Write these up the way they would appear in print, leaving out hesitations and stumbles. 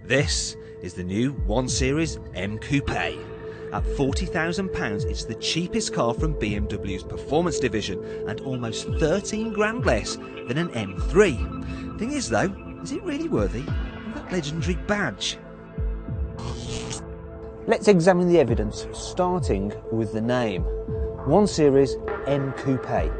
This is the new 1 Series M Coupe. At £40,000, it's the cheapest car from BMW's performance division and almost 13 grand less than an M3. Thing is though, is it really worthy of that legendary badge? Let's examine the evidence, starting with the name. 1 Series M Coupe.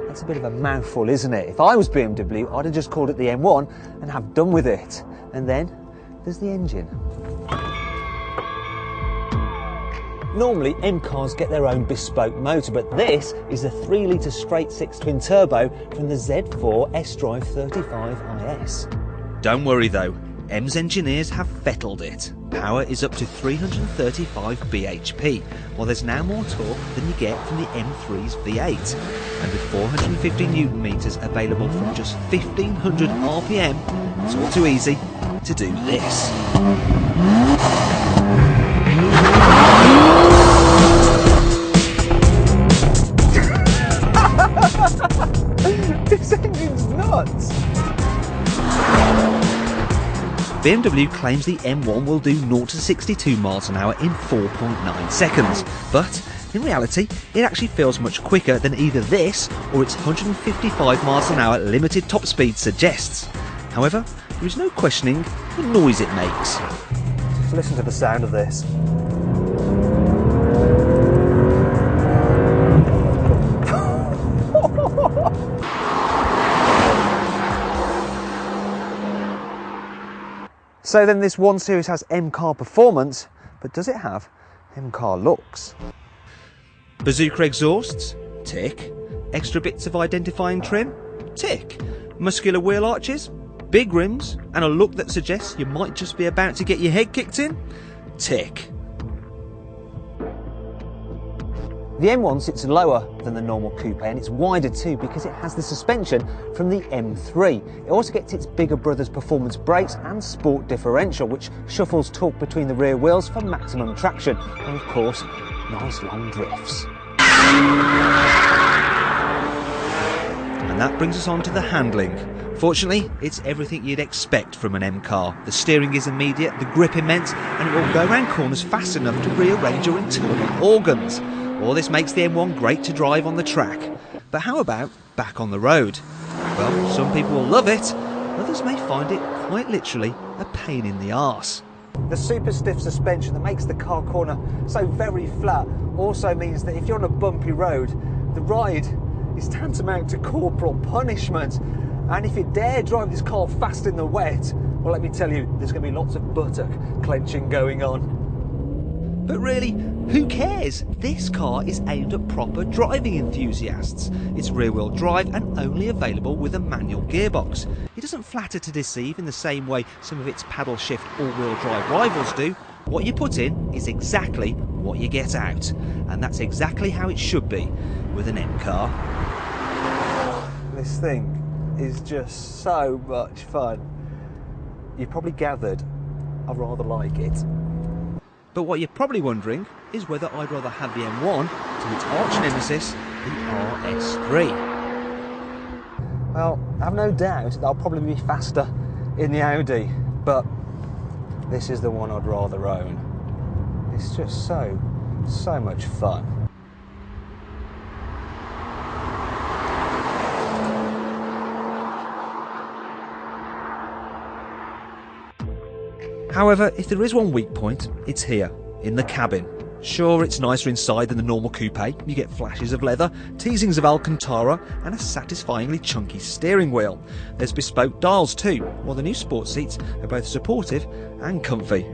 That's a bit of a mouthful, isn't it? If I was BMW, I'd have just called it the M1 and have done with it. And then there's the engine. Normally, M cars get their own bespoke motor, but this is a 3-litre straight-six twin-turbo from the Z4 S-Drive 35IS. Don't worry though, M's engineers have fettled it. Power is up to 335 bhp, while there's now more torque than you get from the M3's V8. And with 450 Nm available from just 1500 RPM, it's all too easy to do this. This engine's nuts! BMW claims the M1 will do 0 to 62 miles an hour in 4.9 seconds, but in reality it actually feels much quicker than either this or its 155 miles an hour limited top speed suggests. However, there is no questioning the noise it makes. Just listen to the sound of this. So then this 1 Series has M-car performance, but does it have M-car looks? Bazooka exhausts? Tick. Extra bits of identifying trim? Tick. Muscular wheel arches? Big rims? And a look that suggests you might just be about to get your head kicked in? Tick. The M1 sits lower than the normal coupe, and it's wider too because it has the suspension from the M3. It also gets its bigger brother's performance brakes and sport differential, which shuffles torque between the rear wheels for maximum traction, and of course, nice long drifts. And that brings us on to the handling. Fortunately, it's everything you'd expect from an M car. The steering is immediate, the grip immense, and it will go around corners fast enough to rearrange your internal organs. All this makes the M1 great to drive on the track. But how about back on the road? Well, some people will love it, others may find it quite literally a pain in the arse. The super stiff suspension that makes the car corner so very flat also means that if you're on a bumpy road, the ride is tantamount to corporal punishment. And if you dare drive this car fast in the wet, well, let me tell you, there's going to be lots of buttock clenching going on. But really, who cares? This car is aimed at proper driving enthusiasts. It's rear-wheel drive and only available with a manual gearbox. It doesn't flatter to deceive in the same way some of its paddle shift all-wheel drive rivals do. What you put in is exactly what you get out. And that's exactly how it should be with an M car. This thing is just so much fun. You've probably gathered I rather like it. But what you're probably wondering is whether I'd rather have the M1 to its arch nemesis, the RS3. Well, I have no doubt that I'll probably be faster in the Audi, but this is the one I'd rather own. It's just so much fun. However, if there is one weak point, it's here, in the cabin. Sure, it's nicer inside than the normal coupe. You get flashes of leather, teasings of Alcantara, and a satisfyingly chunky steering wheel. There's bespoke dials too, while the new sports seats are both supportive and comfy.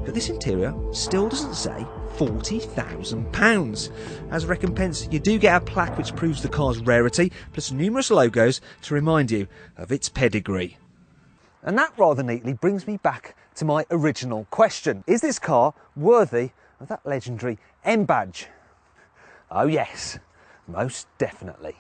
But this interior still doesn't say £40,000. As recompense, you do get a plaque which proves the car's rarity, plus numerous logos to remind you of its pedigree. And that rather neatly brings me back to my original question. Is this car worthy of that legendary M badge? Oh yes, most definitely.